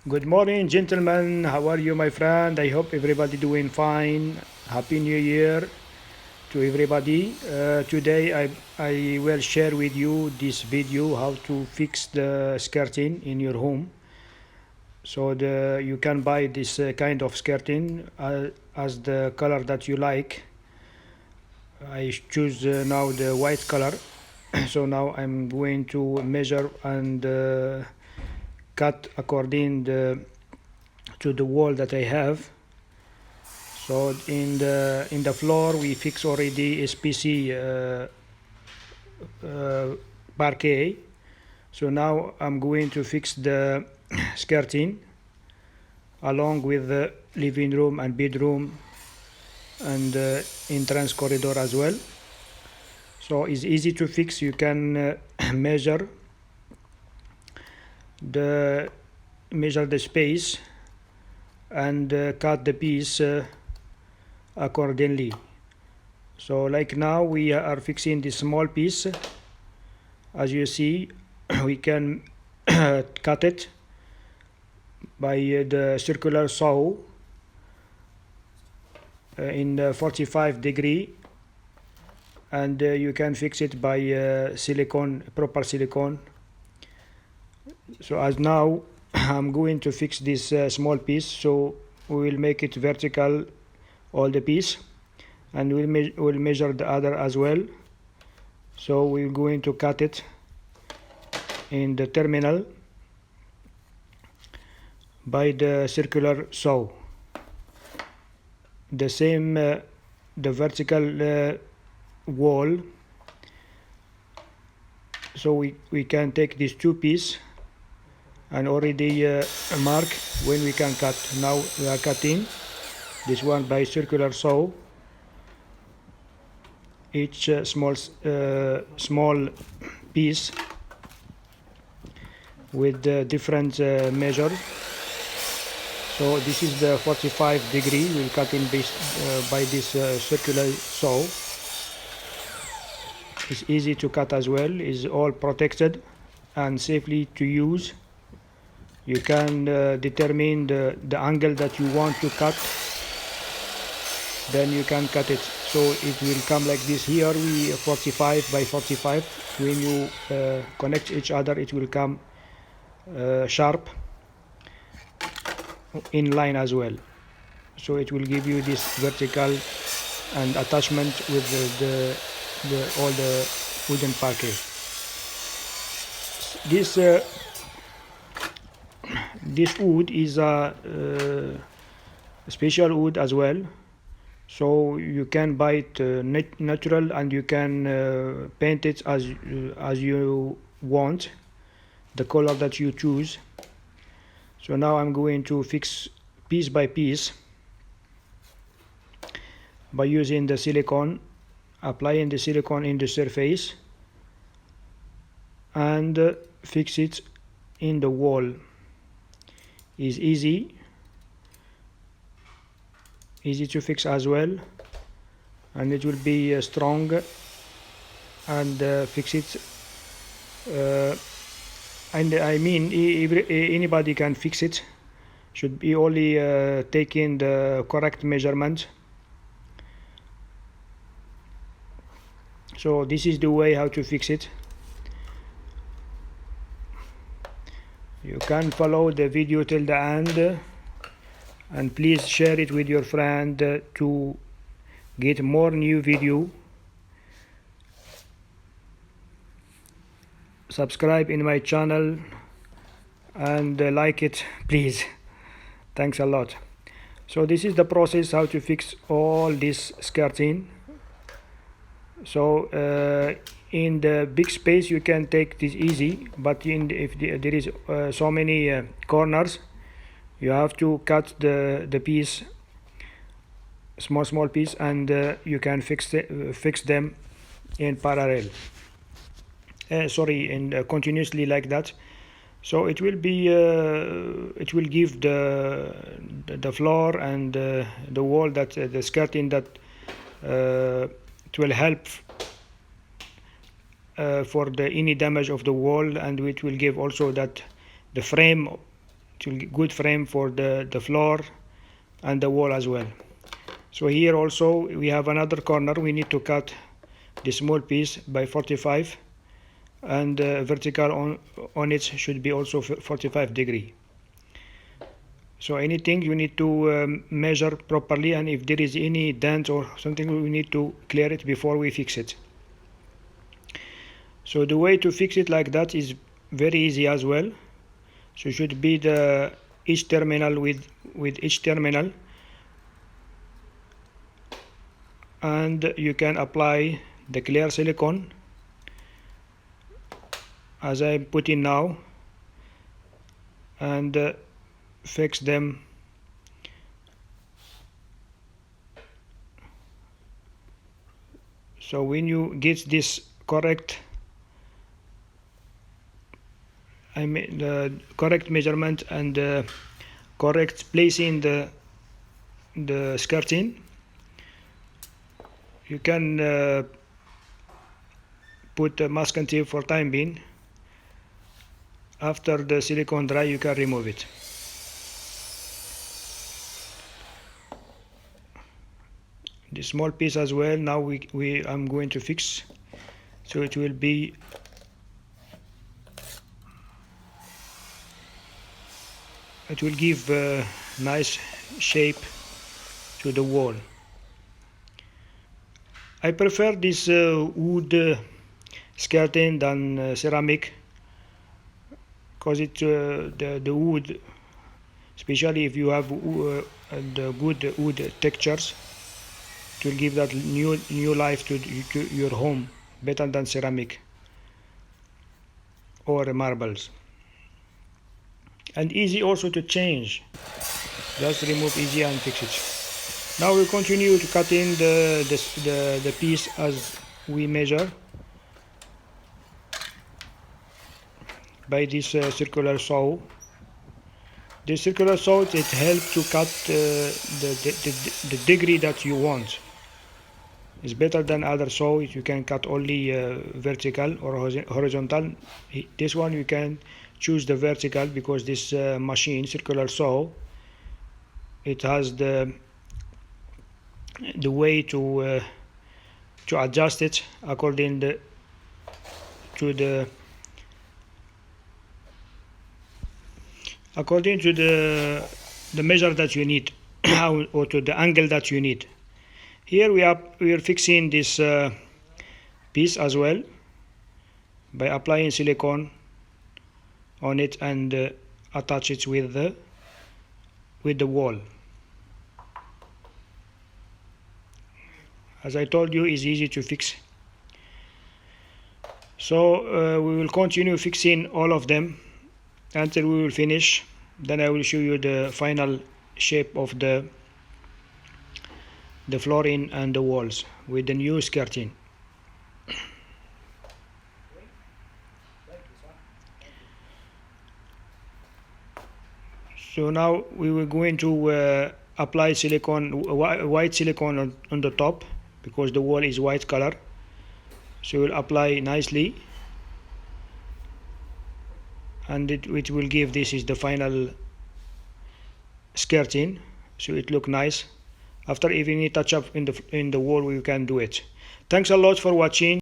Good morning, gentlemen. How are you, my friend? I hope everybody doing fine. Happy New Year to everybody. Today I will share with you this video how to fix the skirting in your home. So you can buy this kind of skirting as the color that you like. I choose now the white color. So now I'm going to measure and cut according to the wall that I have. So in the floor we fix already SPC parquet. So now I'm going to fix the skirting along with the living room and bedroom and entrance corridor as well. So it's easy to fix. You can measure the space and cut the piece accordingly. So like now we are fixing this small piece. As you see, we can cut it by the circular saw in 45-degree, and you can fix it by proper silicone. So as now I'm going to fix this small piece, so we will make it vertical all the piece, and we'll measure the other as well. So we're going to cut it in the terminal by the circular saw. The same the vertical wall. So we can take these two pieces and already mark when we can cut. Now we are cutting this one by circular saw. Each small piece with different measure. So this is the 45-degree. We'll cut in by this circular saw. It's easy to cut as well. It's all protected and safely to use. You can determine the angle that you want to cut, then you can cut it. So it will come like this. Here we 45 by 45. When you connect each other, it will come sharp in line as well. So it will give you this vertical and attachment with all the wooden parquet. This wood is a special wood as well. So you can buy it natural, and you can paint it as you want, the color that you choose. So now I'm going to fix piece by piece by using the silicone, applying the silicone in the surface, and fix it in the wall. Is easy to fix as well, and it will be strong, and fix it and I mean anybody can fix it. Should be only taking the correct measurement. So this is the way how to fix it. You can follow the video till the end, and please share it with your friend to get more new video. Subscribe in my channel and like it, please. Thanks a lot. So this is the process how to fix all this skirting. So in the big space you can take this easy, but if there is so many corners, you have to cut the piece, small piece, and you can fix them in parallel. Continuously like that. So it will be it will give the floor and the wall that the skirting that it will help for any damage of the wall, and it will give also that the frame to good frame for the floor and the wall as well. So here also we have another corner. We need to cut the small piece by 45, and vertical on it should be also 45 degree. So anything you need to measure properly, and if there is any dent or something, we need to clear it before we fix it. So the way to fix it like that is very easy as well. So should be each terminal with each terminal, and you can apply the clear silicone as I'm putting now, and fix them. So when you get this correct, I mean the correct measurement and correct placing the skirting, you can put a masking tape for time being. After the silicone dry, you can remove it. The small piece as well. Now I'm going to fix, so it will be give a nice shape to the wall. I prefer this wood skirting than ceramic, because the wood, especially if you have the good wood textures, it will give that new life to your home better than ceramic or marbles. And easy also to change. Just remove easy and fix it. Now we continue to cut in the piece as we measure by this circular saw. The circular saw, it helps to cut the degree that you want. It's better than other saw. You can cut only vertical or horizontal. This one you can choose the vertical, because this machine, circular saw, it has the way to adjust it according to the measure that you need or to the angle that you need. Here we are fixing this piece as well by applying silicone on it and attach it with the wall. As I told you, it's easy to fix. So we will continue fixing all of them until we will finish. Then I will show you the final shape of the flooring and the walls with the new skirting. So now we were going to apply silicone, white silicone on the top, because the wall is white color. So we'll apply nicely, and it will give, this is the final skirting, so it look nice. After, if you need touch up in the wall, we can do it. Thanks a lot for watching.